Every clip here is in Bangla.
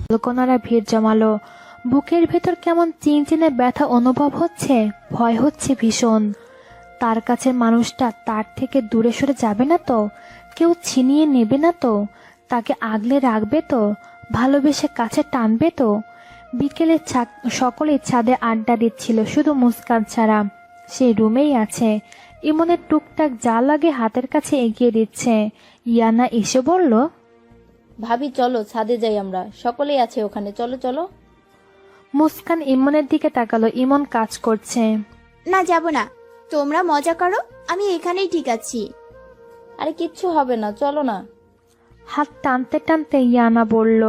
কল্পনারা ভিড় জমালো। বুকের ভেতর কেমন চিনচিনে ব্যথা অনুভব হচ্ছে, ভয় হচ্ছে ভীষণ। তার কাছের মানুষটা তার থেকে দূরে সরে যাবে না তো? কেউ ছিনিয়ে নেবে না তো? তাকে আগলে রাখবে তো? ভালোবেসে কাছে টানবে তো? বিকেলে সকলেই ছাদে আড্ডা দিচ্ছিল, শুধু মুস্কান ছাড়া। সেই রুমেই আছে, ইমনের টুকটাক যা লাগে হাতের কাছে এগিয়ে দিচ্ছে। ইয়ানা এসে বলল, ভাবি চলো ছাদে যাই, আমরা সকলেই আছে ওখানে, চলো চলো। মুস্কান ইমনের দিকে তাকালো। ইমন কাজ করছে। না, যাব না, তোমরা মজা করো, আমি এখানেই ঠিক আছি। আরে কিচ্ছু হবে না, চলো না। হাত টানতে টানতে ইয়ানা বলল,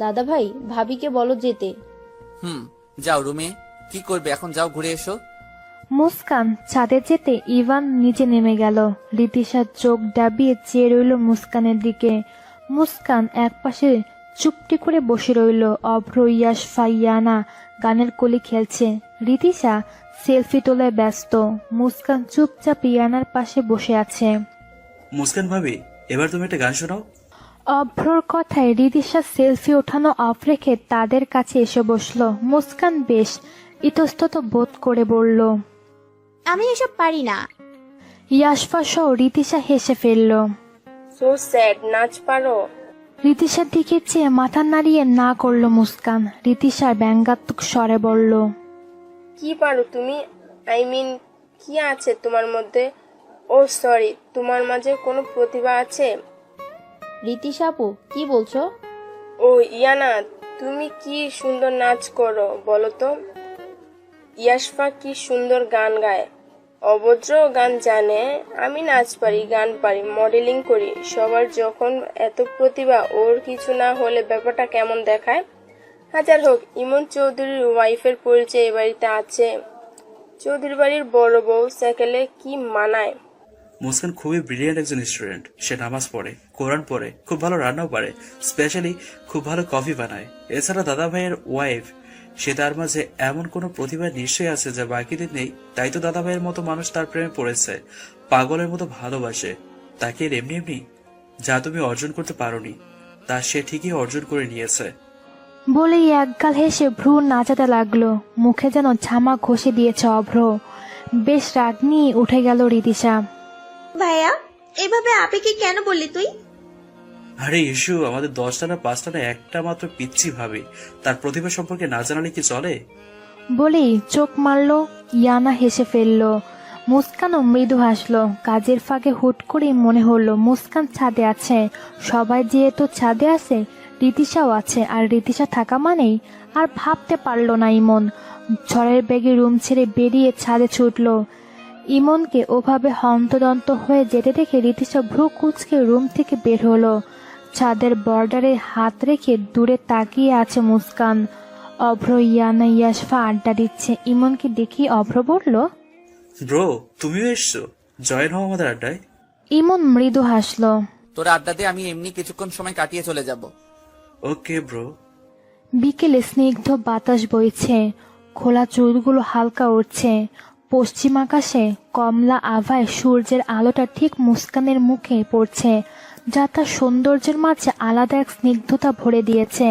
দাদা ভাই ভাবিকে বলো যেতে। যাও রুমে, কি করবে এখন, যাও ঘুরে এসো। মুস্কান ছাদে যেতে ইভান নিচে নেমে গেল। রীতিশার চোখ ডাবিয়ে চেয়ে রইল মুস্কানের দিকে। মুস্কান একপাশে চুপটি করে বসে রইল। অভ্র, ইয়াশফা, ইয়ানা গানের কলি খেলছে। রীতিশা সেলফি তোলায় ব্যস্ত। মুস্কান চুপচাপ ইয়ানার পাশে বসে আছে। মুস্কান ভাবি, এবার তুমি একটা গান শোনাও। অভ্রর কথায় রীতিশা সেলফি ওঠানো অফ রেখে তাদের কাছে এসে বসলো। মুস্কান বেশ ইতস্তত বোধ করে বলল, আমি এসব পারি না। ইয়াশফা সহ রীতিশা হেসে ফেলল। সো স্যাড, নাচ পারো? রীতিশার দিকে চেয়ে মাথা নাড়িয়ে না করলো মুস্কান। রীতিশার ব্যঙ্গাত্মক স্বরে বলল, কি পারো তুমি? আই মিন, কি আছে তোমার মধ্যে? ও সরি, তোমার মাঝে কোনো প্রতিভা আছে? রীতিশা আপু কি বলছো? ও ইয়ানা, তুমি কি সুন্দর নাচ করো বলো তো। ইয়াশফা কি সুন্দর গান গায়। অভদ্র গান জানে। আমি নাচ পারি, গান পারি, মডেলিং করি। সবার যখন এত প্রতিভা, ওর কিছু না হলে ব্যাপারটা কেমন দেখায়? হাজার হোক, ইমন চৌধুরীর ওয়াইফের পরিচয় এ বাড়িতে আছে। চৌধুরী বাড়ির বড় বউ সাইকেলে কি মানায়। মুস্কান খুবই ব্রিলিয়ান্ট একজন স্টুডেন্ট। সে নামাজ পড়ে, কোরআন পড়ে, খুব ভালো রান্নাও পারে, স্পেশালি খুব ভালো কফি বানায়। এছাড়া দাদা ভাইয়ের ওয়াইফ, সে তার মাঝে এমন কোনো প্রতিভা নিশ্চয়ই আছে যা বাকিদের নেই। তাই তো দাদা ভাইয়ের মতো মানুষ তার প্রেমে পড়েছে, পাগলের মতো ভালোবাসে তাকে। এমনি এমনি যা তুমি অর্জন করতে পারোনি, তা সে ঠিকই অর্জন করে নিয়েছে। বলেই একগাল হেসে ভ্রু নাচাতে লাগলো। মুখে যেন ঝামা ঘষে দিয়েছে অভ্র। বেশ রাগ নিয়ে উঠে গেল রীতিশা। ভাইয়া, এভাবে আবেগে কেন বললি তুই? আরে ইস্যু, আমাদের 10টা না 5টা না একটা মাত্র পিচ্ছি ভাবি, তার প্রতিভা সম্পর্কে না জানালে কি চলে? বলেই চোখ মারলো। ইয়ানা হেসে ফেললো। মুস্কানও মৃদু হাসলো। কাজের ফাঁকে হুট করে মনে হলো মুস্কান ছাদে আছে। সবাই যেহেতু ছাদে আছে, রীতিশাও আছে। আর রীতিশা থাকা মানেই আর ভাবতে পারলো না ইমন। ঝড়ের বেগে রুম ছেড়ে বেরিয়ে ছাদে ছুটলো। ইমনকে ওভাবে হন্তদন্ত হয়ে যেতে দেখে রীতিশা ভ্রু কুঁচকে রুম থেকে বের হলো। ছাদের বর্ডারে হাত রেখে দূরে তাকিয়ে আছে মুস্কান। অভ্র, ইয়ানা, ইয়াশফা আড্ডা দিচ্ছে। ইমনকে দেখি অভ্র বলল, ব্রো তুমিও এসছো, জয়েন হও আমাদের আড্ডায়। ইমন মৃদু হাসলো। তোর আড্ডাতে আমি এমনি কিছুক্ষণ সময় কাটিয়ে চলে যাব। Okay bro. বিকেলে স্নিগ্ধ বাতাস বইছে। খোলা চুলগুলো হালকা উঠছে। পশ্চিম আকাশে কমলা আভায় সূর্যের আলোটা ঠিক মুস্কানের মুখে পড়ছে, যা তার সৌন্দর্যের মাঝে আলাদা এক স্নিগ্ধতা ভরে দিয়েছে।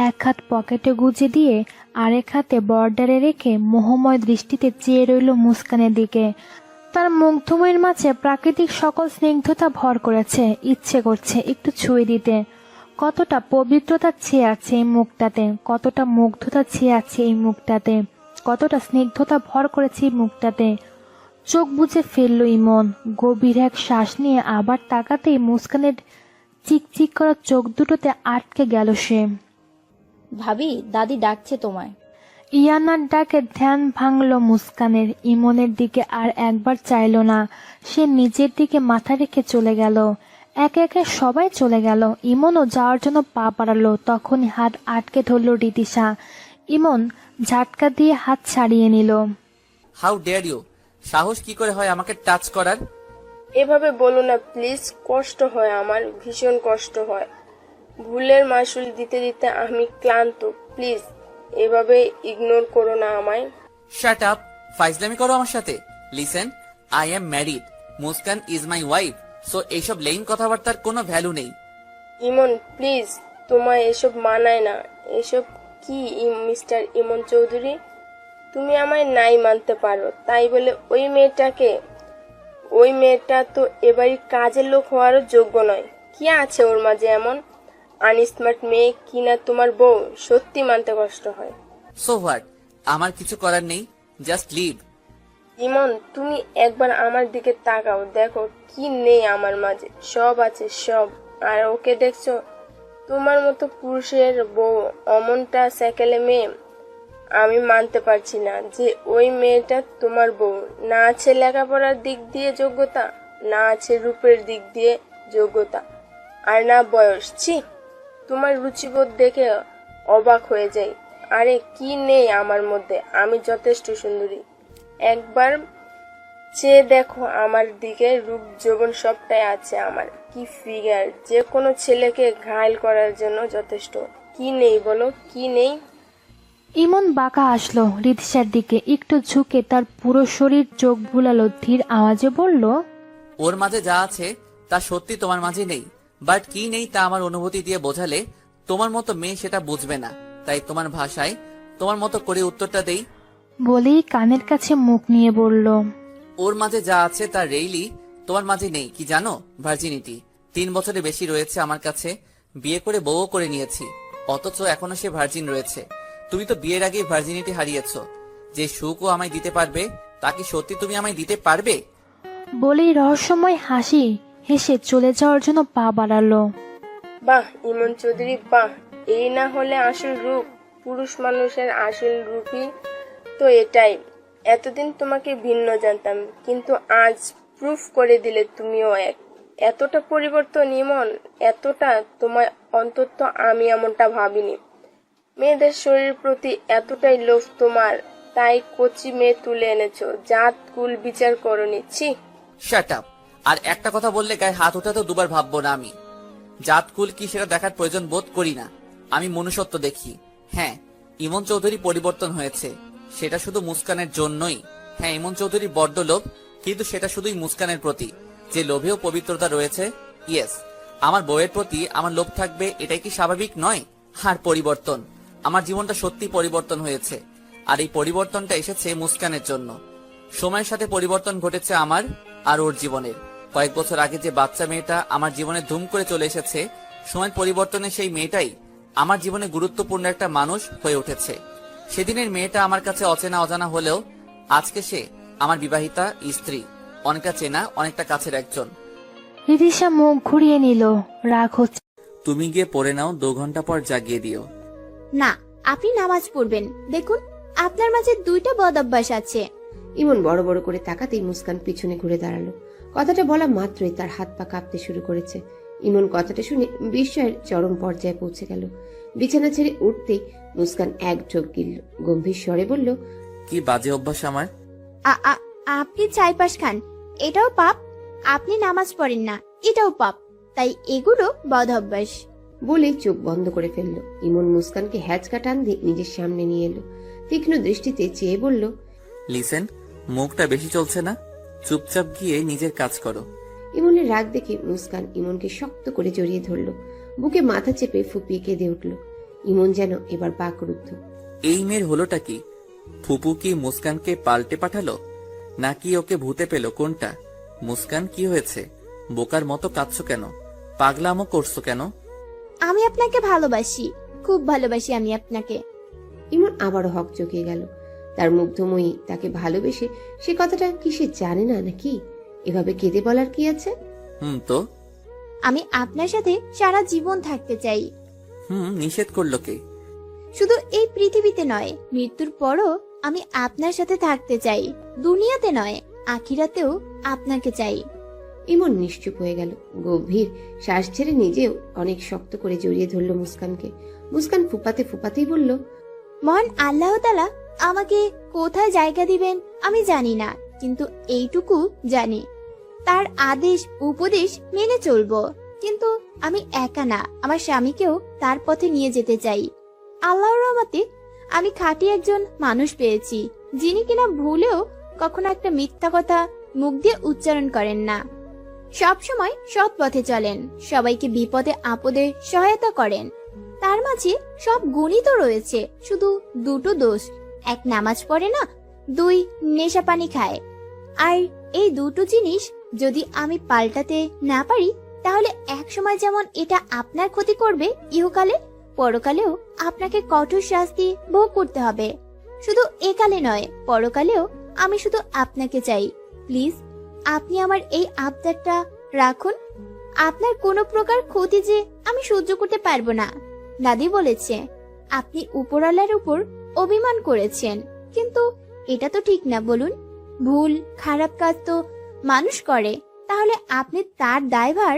এক হাত পকেটে গুজে দিয়ে আরেক হাতে বর্ডারে রেখে মোহময় দৃষ্টিতে চেয়ে রইল মুস্কানের দিকে। তার মুগ্ধময়ের মাঝে প্রাকৃতিক সকল স্নিগ্ধতা ভর করেছে। ইচ্ছে করছে একটু ছুঁয়ে দিতে। কতটা পবিত্রতা ছেয়ে আছে এই মুখটাতে, কতটা মুগ্ধতা ছেয়ে আছে এই মুখটাতে, কতটা স্নিগ্ধতা ভর করেছে এই মুখটাতে। চোখ বুজে ফেলল ইমন। গভীর এক শ্বাস নিয়ে আবার তাকাতেই মুস্কানের চিকচিক করা চোখ দুটোতে আটকে গেল সে। ভাবি দাদি ডাকছে তোমায়। ইয়ানার ডাকে ধ্যান ভাঙল মুস্কানের। ইমনের দিকে আর একবার চাইল না। সে নিজের দিকে মাথা রেখে চলে গেল। একে একে সবাই চলে গেল। ইমনও যাওয়ার জন্য পা বাড়ালো। তখনই হাত আটকে ধরল রীতিশা। ইমন ঝাটকা দিয়ে হাত ছাড়িয়ে নিল। হাউ ডেয়ার ইউ, সাহস কি করে হয় আমাকে টাচ করার? এভাবে বলো না প্লিজ, কষ্ট হয় আমার, ভীষণ কষ্ট হয়। ভুলের মাসুল দিতে দিতে আমি ক্লান্ত। প্লিজ এভাবে ইগনোর করো না আমায়। শাট আপ, ফাইজলামি করো আমার সাথে। Listen, I am married, Muskan is my wife, so এইসব লেইন কথাবার্তার কোনো ভ্যালু নেই। ইমন প্লিজ, তোমায় এসব মানায় না। এসব কি মিস্টার ইমন চৌধুরী? তুমি আমায় নাই মানতে পারো, তাই বলে ওই মেয়েটা তো এবারই কাজের লোক হওয়ারও যোগ্য নয়। কি আছে ওর মাঝে এমন? আনস্মার্ট মেয়ে কিনা তোমার বউ? সত্যি মানতে কষ্ট হয়। সো হোয়াট, আমার কিছু করার নেই, জাস্ট লিভ। ইমন, তুমি একবার আমার দিকে তাকাও, দেখো কি নেই আমার মাঝে। সব আছে, সব। আর ওকে দেখছো? তোমার মতো পুরুষের বউ, অমনটা সেকেলে মেয়ে। আমি মানতে পারছি না যে ওই মেয়েটা তোমার বউ। না আছে লেখাপড়ার দিক দিয়ে যোগ্যতা, না আছে রূপের দিক দিয়ে যোগ্যতা, আর না বয়স। ছি, তোমার রুচিবোধ দেখে অবাক হয়ে যাই। আরে কি নেই আমার মধ্যে? আমি যথেষ্ট সুন্দরী। একবার চেয়ে দেখো আমার দিকে, রূপ যৌবন সবটাই আছে আমার। কি ফিগার, যে কোনো ছেলেকে ঘায়ল করার জন্য যথেষ্ট। কি নেই বলো, কি নেই? ইমন বাঁকা আসলো রিদিশার দিকে, একটু ঝুঁকে তার পুরো শরীর চোখ বুলালো, ধীর আওয়াজে বলল, ওর মাঝে যা আছে তা সত্যি তোমার মাঝে নেই, বাট কি নেই তা আমার অনুভূতি দিয়ে বোঝালে তোমার মতো মেয়ে সেটা বুঝবে না। তাই তোমার ভাষায় তোমার মতো করে উত্তরটা দেই। বলেই কানের কাছে মুখ নিয়ে বলল, ওর মাঝে যা আছে তা রেইলি তোমার মাঝে নেই। কি জানো? ভার্জিনিটি। 3 বছরের বেশি রয়েছে আমার কাছে, বিয়ে করে বউও করে নিয়েছি, অথচ এখনো সে ভার্জিন রয়েছে। তুমি তো বিয়ের আগেই ভার্জিনিটি হারিয়েছো। যে সুখও আমায় দিতে পারবে তা কি সত্যি তুমি আমায় দিতে পারবে? বলেই রহস্যময় হাসি হেসে চলে যাওয়ার জন্য পা বাড়ালো। বাহ ইমন চৌধুরী, বাহ। এই না হলে আসল রূপ। পুরুষ মানুষের আসল রূপই তো এটাই। এতদিন তোমাকে ভিন্ন জানতাম, কিন্তু আজ প্রুফ করে দিলে তুমিও এক। এতটা পরিবর্তন ইমন, এতটা। তোমায় অন্তত আমি এমনটা ভাবিনি। মেয়েদের শরীরের প্রতি এতটাই লোভ তোমার, তাই কচি মেয়ে তুলে এনেছো। জাত কুল বিচার করনি। ছি। Shut up. আর একটা কথা বললে গায়ে হাত ওঠাতে দুবার ভাববো না আমি। জাত কুল কি সেটা দেখার প্রয়োজন বোধ করি না, আমি মনুষ্যত্ব দেখি। হ্যাঁ, ইমন চৌধুরী পরিবর্তন হয়েছে, সেটা শুধু মুস্কানের জন্যই। হ্যাঁ, ইমন চৌধুরী বড্ড লোভ, কিন্তু সেটা শুধুই মুস্কানের প্রতি, যে লোভেও পবিত্রতা রয়েছে। ইয়েস, আমার বউয়ের প্রতি আমার লোভ থাকবে, এটাই কি স্বাভাবিক নয়? আর পরিবর্তন, আমার জীবনটা সত্যি পরিবর্তন হয়েছে, আর এই পরিবর্তনটা এসেছে মুস্কানের জন্য। সময়ের সাথে পরিবর্তন ঘটেছে আমার আর ওর জীবনের। কয়েক বছর আগে যে বাচ্চা মেয়েটা আমার জীবনে ধুম করে চলে এসেছে, সময়ের পরিবর্তনে সেই মেয়েটাই আমার জীবনে গুরুত্বপূর্ণ একটা মানুষ হয়ে উঠেছে। সেদিনের মেয়েটা আমার কাছে অচেনা অজানা হলেও আজকে সে আমার বিবাহিতা স্ত্রী, অনেকটা চেনা, অনেকটা কাছের একজন। রিদিশা মুখ ঘুরিয়ে নিল, রাগ হচ্ছে। তুমি গিয়ে পড়ে নাও, 2 ঘন্টা পর জাগিয়ে দিও। না, আপনি নামাজ পড়বেন। দেখুন, আপনার মাঝে 2টা বদ অভ্যাস আছে। ইমন বড় বড় করে তাকাতেই মুস্কান পিছনে ঘুরে দাঁড়ালো। কথাটা বলা মাত্রই তার হাত পা কাঁপতে শুরু করেছে। ইমন কথাটা শুনে বিস্ময়ের চরম পর্যায়ে পৌঁছে গেল। বিছানা ছেড়ে উঠতেই মুস্কান এক ঢোক গিলল, গম্ভীর স্বরে বলল, কি বাজে অভ্যাস আমার। আপনি চাইপাশ খান, এটাও পাপ। আপনি নামাজ পড়েন না, এটাও পাপ। তাই এগুলো বদ অভ্যাস। বলে চোখ বন্ধ করে ফেললো। ইমন মুস্কানকে হ্যাচকা টান দিয়ে নিজের সামনে নিয়ে এলো। তীক্ষ্ণ দৃষ্টিতে চেয়ে বলল, লিসেন, মুখটা বেশি চলছে না, চুপচাপ গিয়ে নিজের কাজ করো। ইমনের রাগ দেখে মুস্কান ইমনকে শক্ত করে জড়িয়ে ধরল, বুকে মাথা চেপে ফুপিয়ে কেঁদে উঠল। ইমন যেন এবার বাকরুদ্ধ। এই মেয়ের হলোটা কি? ফুপু কি মুস্কানকে পাল্টে পাঠালো, নাকি ওকে ভূতে পেল? কোনটা? মুস্কান, কি হয়েছে? বোকার মতো কাঁদছো কেন? পাগলামো করছো কেন? আমি আপনাকে ভালোবাসি, খুব ভালোবাসি আমি আপনাকে। ইমন আবারও হক চকিয়ে গেল। তার মুগ্ধময়ী তাকে ভালোবেসে সে কথাটা কি সে জানে না নাকি? এভাবে কেঁদে বলার কি আছে? তো আমি আপনার সাথে সারা জীবন থাকতে চাই। নিষেধ করলো কে? শুধু এই পৃথিবীতে নয়, মৃত্যুর পরও আমি আপনার সাথে থাকতে চাই। দুনিয়াতে নয়, আখিরাতেও আপনাকে চাই। ইমন নিশ্চুপ হয়ে গেল। গভীর শ্বাস ছেড়ে নিজেও অনেক শক্ত করে জড়িয়ে ধরল মুস্কানকে। মুস্কান ফুপাতে ফুপাতেই বলল, মহান আল্লাহ তাআলা আমাকে কোথায় জায়গা দিবেন আমি জানি না, কিন্তু এইটুকু জানি, তার আদেশ উপদেশ মেনে চলবো। কিন্তু আমি একা না, আমার স্বামীকেও তার পথে নিয়ে যেতে চাই। আল্লাহর রহমতে আমি খাঁটি একজন মানুষ পেয়েছি, যিনি কিনা ভুলেও কখনো একটা মিথ্যা কথা মুখ দিয়ে উচ্চারণ করেন না। সব সময় সৎ পথে চলেন, সবাইকে বিপদে আপদে সহায়তা করেন। তার মাঝে সব গুণই তো রয়েছে, শুধু দুটো দোষ: এক, নামাজ পড়ে না; দুই, নেশা পানি খায়। আর এই দুটো জিনিস যদি আমি পাল্টাতে না পারি, তাহলে এক সময় যেমন এটা আপনার ক্ষতি করবে, ইহকালে পরকালেও আপনাকে কঠোর শাস্তি ভোগ করতে হবে। শুধু একালে নয়, পরকালেও আমি শুধু আপনাকে চাই। প্লিজ, আপনি আমার এই আবদারটা রাখুন। আপনার কোনো প্রকার ক্ষতি যে আমি সহ্য করতে পারবো না। দাদি বলেছে আপনি উপরওয়ালার উপর অভিমান করেছেন, কিন্তু এটা তো ঠিক না, বলুন? ভুল খারাপ কাজ তো মানুষ করে, তাহলে আপনি তার দায়ভার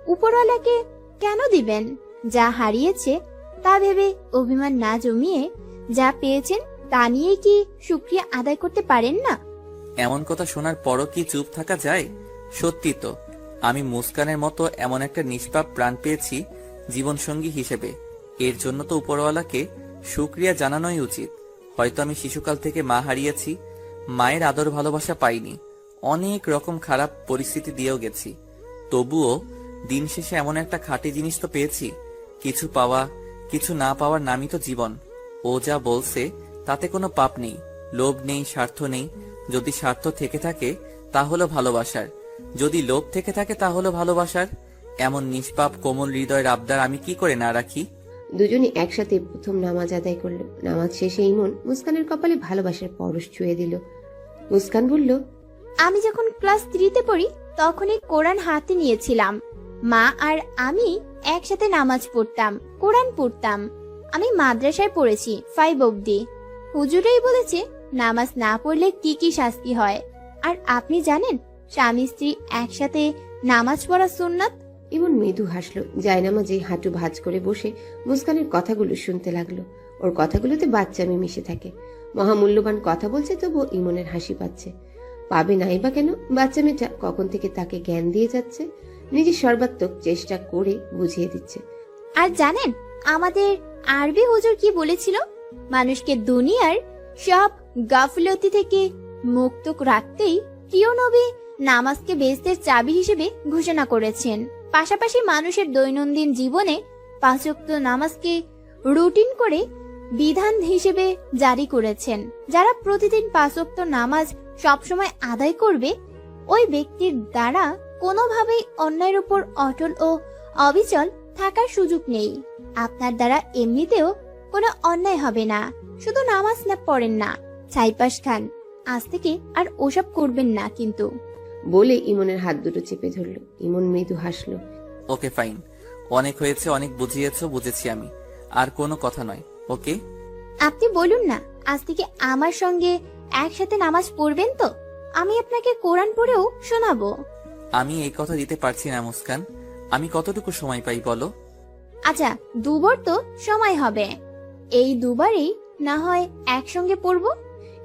উপরওয়ালাকে কেন দিবেন? যা হারিয়েছে তা ভেবে অভিমান না জমিয়ে যা পেয়েছেন তা নিয়ে কি শুকরিয়া আদায় করতে পারেন না? এমন কথা শোনার পরও কি চুপ থাকা যায়? সত্যি তো, আমি মুস্কানের মতো এমন একটা নিষ্পাপ প্রাণ পেয়েছি জীবনসঙ্গী হিসেবে। এর জন্য তো উপরওয়ালাকে শুকরিয়া জানানোই উচিত। হয়তো আমি শিশুকাল থেকে মা হারিয়েছি, মায়ের আদর ভালোবাসা পাইনি, অনেক রকম খারাপ পরিস্থিতি দিয়েও গেছি। তবুও দিন শেষে এমন একটা খাঁটি জিনিস তো পেয়েছি। কিছু পাওয়া কিছু না পাওয়ার নামই তো জীবন। ও যা বলছে তাতে কোনো পাপ নেই, লোভ নেই, স্বার্থ নেই। যদি স্বার্থ থেকে থাকে তা হলো ভালোবাসার, যদি লোভ থেকে থাকে তা হলো ভালোবাসার। এমন নিষ্পাপ কোমল হৃদয়ের আবদার আমি কি করে না রাখি? দুজনে একসাথে প্রথম নামাজ আদায় করলো। নামাজ শেষে ইমন মুস্কানের কপালে ভালোবাসার পরশ ছুঁয়ে দিল। মুস্কান বলল, আমি যখন ক্লাস 3-তে পড়ি তখনই কোরআন হাতে নিয়েছিলাম। মা আর আমি একসাথে নামাজ পড়তাম, কোরআন পড়তাম। আমি মাদ্রাসায় পড়েছি 5 অবধি। হুজুরেই বলেছে নামাজ না পড়লে কি কি শাস্তি হয়। আর আপনি জানেন স্বামী স্ত্রী একসাথে নামাজ পড়া সুন্নাত। ইমন মৃদু হাসলো। জায়নামাজে হাঁটু ভাঁজ করে বসে মুস্কানের কথাগুলো শুনতে লাগলো। ওর কথাগুলোতে বাচ্চামি মিশে থাকে। মহামূল্যবান কথা বলছে, তবুও ইমনের হাসি পাচ্ছে। পাবে নাই বা কেন? বাচ্চা মেয়েটা কখন থেকে তাকে জ্ঞান দিয়ে যাচ্ছে, নিজের সর্বাত্মক চেষ্টা করে বুঝিয়ে দিচ্ছে। আর জানেন আমাদের আরবি হুজুর কি বলেছিল? মানুষকে দুনিয়ার সব গাফলতি থেকে মুক্ত রাখতেই প্রিয় নবী নামাজকে বেহেশতের চাবি হিসেবে ঘোষণা করেছেন। পাশাপাশি মানুষের দৈনন্দিন জীবনে 5 ওয়াক্ত নামাজকে রুটিন করে বিধান হিসেবে জারি করেছেন। যারা প্রতিদিন 5 ওয়াক্ত নামাজ সবসময় আদায় করবে, ওই ব্যক্তির দ্বারা কোনোভাবেই অন্যায়ের উপর অটল ও অবিচল থাকার সুযোগ নেই। আপনার দ্বারা এমনিতেও কোনো অন্যায় হবে না। শুধু নামাজ না পড়েন না, ছাইপাস খান, আজ থেকে আর ওসব করবেন না কিন্তু। বলে ইমনের হাত দুটো চেপে ধরলো। ইমন মৃদু হাসলো। ওকে ফাইন, অনেক হয়েছে, অনেক বুঝিয়েছো, বুঝেছি আমি। আর কোনো কথা নয়, ওকে? আপনি বলুন না, আজ থেকে আমার সঙ্গে একসাথে নামাজ পড়বেন তো? আমি আপনাকে কোরআন পড়েও শোনাবো। আমি এই কথা দিতে পারছি না মুস্কান। আমি কতটুকু সময় পাই বলো? আচ্ছা, 2 বার তো সময় হবে। এই 2 বারেই না হয় একসঙ্গে পড়বো।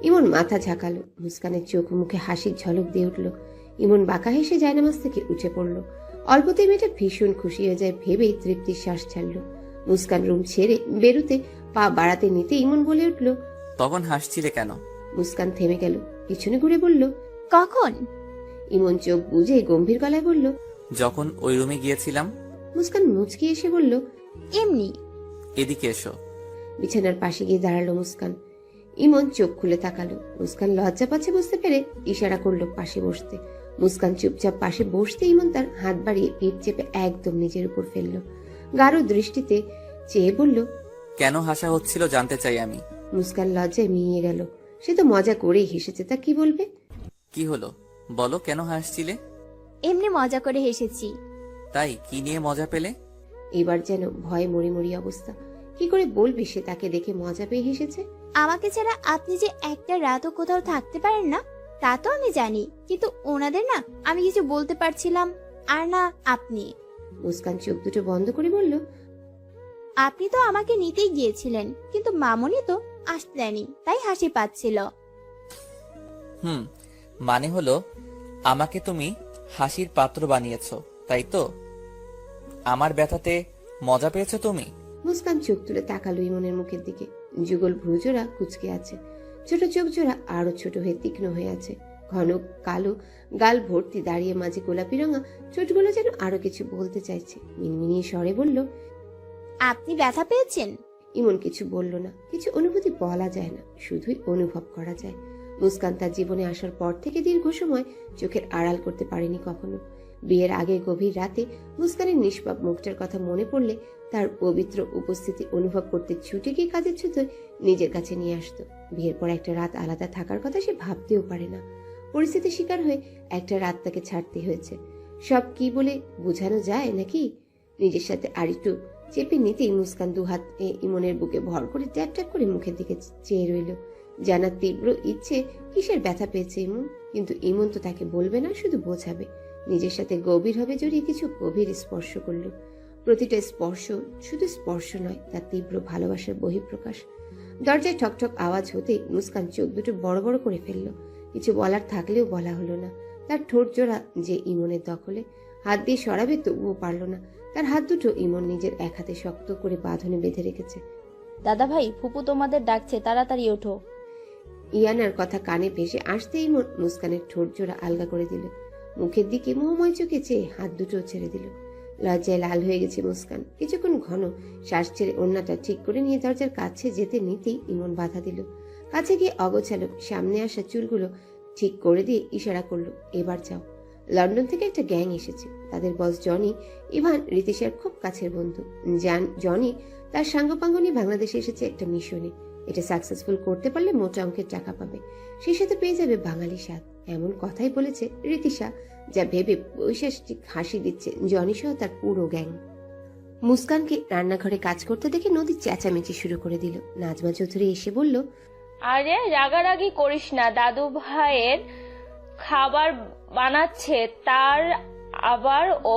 ইমন মাথা ঝাঁকালো। মুস্কানের চোখ মুখে হাসির ঝলক দিয়ে উঠল। ইমন বাঁকা হেসে জায়নামাজ থেকে উঠে পড়ল। অল্পতেই মেয়েটা ভীষণ খুশি হয়ে যায় ভেবেই তৃপ্তির শ্বাস ছাড়ল। মুস্কান রুম ছেড়ে বেরুতে পা বাড়াতে নিতে ইমন বলে উঠল, তখন হাসছিলে কেন? মুস্কান থেমে গেল, পিছনে ঘুরে বলল, কখন? ইমন চোখ বুজে গম্ভীর গলায় বলল, যখন ওই রুমে গিয়েছিলাম। মুস্কান মুচকি এসে বলল, এমনি। এদিকে এসো। বিছানার পাশে গিয়ে দাঁড়ালো মুস্কান। ইমন চোখ খুলে তাকালো। মুস্কান লজ্জা পাচ্ছে বুঝতে পেরে ইশারা করলো পাশে বসতে। মুস্কান চুপচাপ পাশে বসতে ইমন তার হাত বাড়িয়ে পিঠ চেপে একদম নিজের উপর ফেললো। গাঢ় দৃষ্টিতে চেয়ে বলল, কেন হাসা হচ্ছিল জানতে চাই আমি। মুস্কান লজ্জায় মিইয়ে গেল। সে তো মজা করেই হেসেছে, তা কি বলবে? কি হলো বলো, কেন হাসছিলে? এমনি মজা করে হেসেছি। তাই কি নিয়ে মজা পেলে? এবার যেন ভয়ে মরি মরি অবস্থা। কি করে বলবে সে তাকে দেখে মজা পেয়ে হেসেছে? আমাকে ছাড়া আপনি যে একটা রাতও কোথাও থাকতে পারেন না, তা তো আমি জানি, কিন্তু ওনাদের না আমি কিছু বলতে পারছিলাম আর না আপনি। মুস্কান চোখ দুটো বন্ধ করে বলল, আপনি তো আমাকে নিতেই গিয়েছিলেন, কিন্তু মামুনি তো আসতে দেয়নি, তাই হাসি পাচ্ছিল। মানে হলো আমাকে তুমি হাসির পাত্র বানিয়েছো, তাই তো? আমার ব্যথাতে মজা পেয়েছো তুমি? মুস্কান চোখ তুলে তাকালো ইমনের মুখের দিকে। যুগল ভ্রুজোড়া কুচকে আছে, ছোট চোখ জোড়া আরো ছোট হয়ে তীক্ষ্ণ হয়ে আছে, ঘন কালো গাল ভর্তি দাঁড়িয়ে মাঝে গোলাপি রঙা ঠোঁটগুলো যেন আরো কিছু বলতে চাইছে। মিনমিনিয়ে স্বরে বলল, আপনি ব্যথা পেয়েছেন? ইমন কিছু বলল না। কিছু অনুভূতি বলা যায় না, শুধুই অনুভব করা যায়। মুস্কান তার জীবনে আসার পর থেকে দীর্ঘ সময় চোখের আড়াল করতে পারেনি কখনো। বিয়ের আগে গভীর রাতে মুস্কানের নিষ্পাপ মুখটার কথা মনে পড়লে তার পবিত্র উপস্থিতি অনুভব করতে ছুটে গিয়ে কাজের ছুতোয় নিজের কাছে নিয়ে আসতো। বিয়ের পর একটা রাত আলাদা থাকার কথা সে ভাবতেও পারে না। পরিস্থিতির শিকার হয়ে একটা রাত তাকে ছাড়তে হয়েছে। সব কি বলে বোঝানো যায় নাকি? নিজের সাথে আরেকটু চেপে নিতেই মুস্কান দুহাত ইমনের বুকে ভর করে ট্যাপ ট্যাপ করে মুখের দিকে চেয়ে রইল। জানার তীব্র ইচ্ছে কিসের ব্যথা পেয়েছে ইমন, কিন্তু ইমন তো তাকে বলবে না, শুধু বোঝাবে। নিজের সাথে গভীরভাবে জড়িয়ে কিছু গভীর স্পর্শ করল। প্রতিটা স্পর্শ শুধু স্পর্শ নয়, তার তীব্র ভালোবাসার বহিঃপ্রকাশ। দরজায় ঠকঠক আওয়াজ হতেই মুস্কান চোখ দুটো বড় বড় করে ফেলল। কিছু বলার থাকলেও বলা হলো না। তার ঠোঁট জোড়া যে ইমনের দখলে, হাত দিয়ে সরাবে তবুও পারল না। তার হাত দুটো ইমন নিজের এক হাতে শক্ত করে বাঁধনে বেঁধে রেখেছে। দাদা ভাই, ফুপু তোমাদের ডাকছে, তাড়াতাড়ি ওঠো। ইয়ানার কথা কানে ভেসে আসতে ইমন মুস্কানের ঠোঁট জোড়া আলগা করে দিল। মুখের দিকে মোহময় চোখে চেয়ে হাত দুটো ছেড়ে দিল। লজ্জায় লাল হয়ে গেছে মুস্কান। কিছুক্ষণ ঘন শ্বাস ছেড়ে ওড়নাটা ঠিক করে নিয়ে দরজার কাছে যেতে নিতেই ইমন বাধা দিল। কাছে গিয়ে অগোছালো সামনে আসা চুলগুলো ঠিক করে দিয়ে ইশারা করলো, এবার যাও। লন্ডন থেকে একটা গ্যাং এসেছে। তাদের বস জনি ইভান রিতেশের খুব কাছের বন্ধু। জনি তার সাঙ্গপাঙ্গ নিয়ে বাংলাদেশে এসেছে একটা মিশনে। এটা সাকসেসফুল করতে পারলে মোটা অঙ্কের টাকা পাবে, সেই সাথে পেয়ে যাবে বাঙালি স্বাদ। এমন কথাই বলেছে রিতিশা, যা ভেবে বৈশাষ্টিক হাসি দিচ্ছে জনি সহ তার পুরো গ্যাং। মুস্কানকে রান্নাঘরে কাজ করতে দেখে নদী চেঁচামেচি শুরু করে দিল। নাজমা চৌধুরী এসে বলল, আরে রাগারাগি করিস না, দাদু ভাইয়ের খাবার বানাচ্ছে, তার আবার ও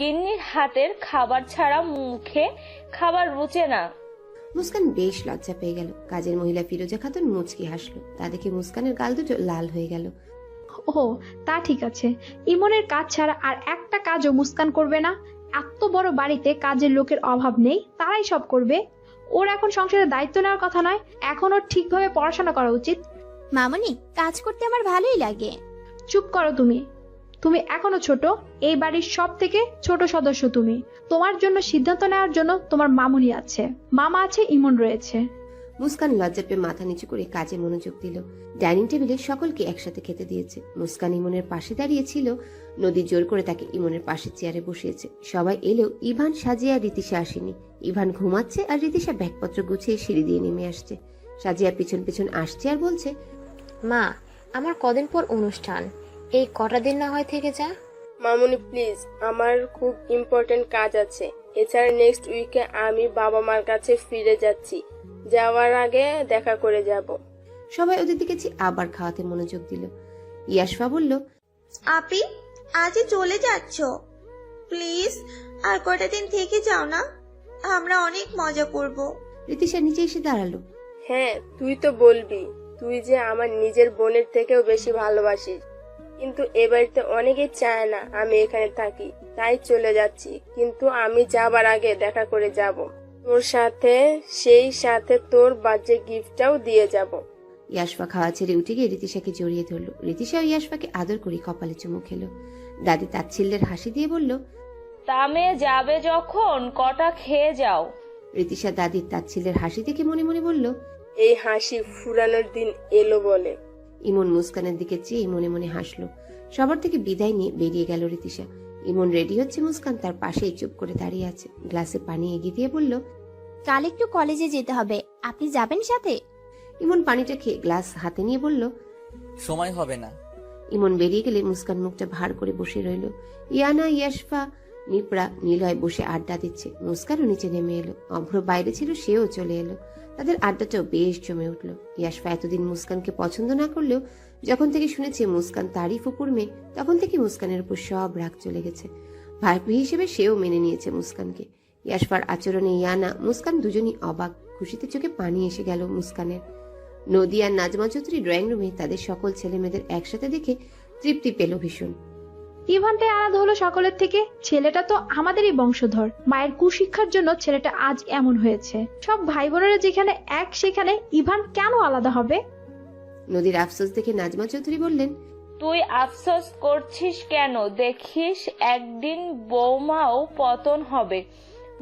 গিন্নির হাতের খাবার ছাড়া মুখে খাবার রুচে না। মুস্কান বেশ লজ্জা পেয়ে গেল। কাজের মহিলা ফিরোজা খাতুন মুচকি হাসলো। তা দেখে মুস্কানের গাল দুটো লাল হয়ে গেল। ও তা ঠিক আছে, ইমনের কাজ ছাড়া আর একটা কাজও মুস্কান করবে না? এত বড় বাড়িতে কাজের লোকের অভাব নেই, তারাই সব করবে। ওর এখন সংসারের দায়িত্ব নেওয়ার কথা নয়, এখন ওর ঠিকভাবে পড়াশোনা করা উচিত। মামনি, কাজ করতে আমার ভালোই লাগে। চুপ করো তুমি। তুমি এখনো ছোট, এই বাড়ির সব থেকে ছোট সদস্য তুমি। তোমার জন্য সিদ্ধান্ত নেওয়ার জন্য তোমার মামুনি আছে, মামা আছে, ইমন রয়েছে। মুস্কান লজ্জা পেয়ে মাথা নিচু করে কাজে মনোযোগ দিল। ডাইনিং টেবিলে সকলকে একসাথে খেতে দিয়েছে। মুস্কান ইমনের পাশে দাঁড়িয়েছিল। নদী জোর করে তাকে ইমনের পাশে চেয়ারে বসিয়েছে। সবাই এলেও ইভান, সাজিয়া, রীতিশা আসেনি। ইভান ঘুমাচ্ছে আর রীতিশা ব্যাগপত্র গুছিয়ে সিঁড়ি দিয়ে নেমে আসছে। সাজিয়া পিছন পিছন আসছে আর বলছে, মা, আমার কদিন পর অনুষ্ঠান, এই কটা দিন না হয় থেকে যা। মামুনি প্লিজ, আমার খুব ইম্পর্টেন্ট কাজ আছে। এছাড়া নেক্সট উইকে আমি বাবা মার কাছে ফিরে যাচ্ছি, যাওয়ার আগে দেখা করে যাব। সবাই ওদের দিকে আবার খাওয়াতে মনোযোগ দিল। ইয়াশফা বলল, আপি, আজই চলে যাচ্ছ? প্লিজ আর কটা দিন থেকে যাও না, আমরা অনেক মজা করব। রীতিশা নিচে এসে দাঁড়ালো। হ্যাঁ, তুই তো বলবি, তুই যে আমার নিজের বোনের থেকেও বেশি ভালোবাসিস। কিন্তু এ বাড়িতে অনেকেই চায় না আমি এখানে থাকি, তাই চলে যাচ্ছি। কিন্তু আমি যাবার আগে দেখা করে যাব তোর সাথে, সেই সাথে তোর বার্থডে গিফটটাও দিয়ে যাব। ইয়াশফা খাওয়া ছেড়ে উঠে গিয়ে রীতিশাকে জড়িয়ে ধরলো। রীতিশাও ইয়াশফাকে আদর করে কপালে চুমু খেলো। দাদি তাচ্ছিল্যের হাসি দিয়ে বলল, তামে যাবে যখন কটা খেয়ে যাও। রীতিশা দাদির তাচ্ছিল্যের হাসি দেখে মনে মনে বলল, এই হাসি ফুরানোর দিন এলো বলে। ইমন মুস্কানের দিকে চেয়ে মনে মনে হাসলো। সবার থেকে বিদায় নিয়ে বেরিয়ে গেল রীতিশা। ইমন রেডি হচ্ছে, মুস্কান তার পাশেই চুপ করে দাঁড়িয়ে আছে। গ্লাসে পানি এগিয়ে দিয়ে বলল, কাল একটু কলেজে যেতে হবে, আপনি যাবেন সাথে? ইমন পানিটা খেয়ে গ্লাস হাতে নিয়ে বলল, সময় হবে না। ইমন বেরিয়ে গেলে মুস্কান মুখটা ভার করে বসে রইল। ইয়ানা, ইয়াশফা, নিপড়া, নিলয় বসে আড্ডা দিচ্ছে। মুস্কানও নিচে নেমে এলো। অভ্র বাইরে ছিল, সেও চলে এলো। তাদের আড্ডাটাও বেশ জমে উঠল। ইয়াশফা এতদিন মুস্কানকে পছন্দ না করলেও যখন থেকে শুনেছে মুস্কান তারই ফুপুর মেয়ে, তখন থেকে মুস্কানের উপর সব রাগ চলে গেছে। ভাইপি হিসেবে সেও মেনে নিয়েছে মুস্কানকে। ইয়াশফার আচরণে ইয়ানা, মুস্কান দুজনই অবাক। খুশিতে চোখে পানি এসে গেল মুস্কানের। নদী আর নাজমা চৌধুরী ড্রয়িং রুমে তাদের সকল ছেলে মেয়েদের একসাথে দেখে তৃপ্তি পেল ভীষণ। ইভানটাই আলাদা হলো সকলের থেকে। ছেলেটা তো আমাদেরই বংশধর, মায়ের কুশিক্ষার জন্য ছেলেটা আজ এমন হয়েছে। সব ভাই বোনেরা যেখানে এক, সেখানে ইভান কেন আলাদা হবে? নদীর আফসোস দেখে নাজমা চৌধুরী বললেন, তুই আফসোস করছিস কেন? দেখিস একদিন বৌমাও পতন হবে,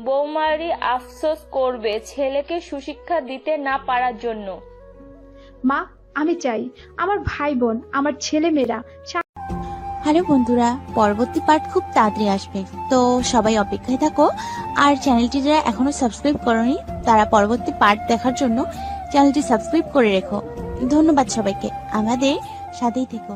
বৌমারই আফসোস করবে ছেলেকে সুশিক্ষা দিতে না পারার জন্য। মা, আমি চাই আমার ভাই বোন, আমার ছেলে মেয়েরা হ্যালো বন্ধুরা, পরবর্তী পার্ট খুব তাড়াতাড়ি আসবে, তো সবাই অপেক্ষায় থাকো। আর চ্যানেলটি যারা এখনো সাবস্ক্রাইব করোনি তারা পরবর্তী পার্ট দেখার জন্য চ্যানেলটি সাবস্ক্রাইব করে রেখো। ধন্যবাদ সবাইকে, আমাদের সাথেই থেকো।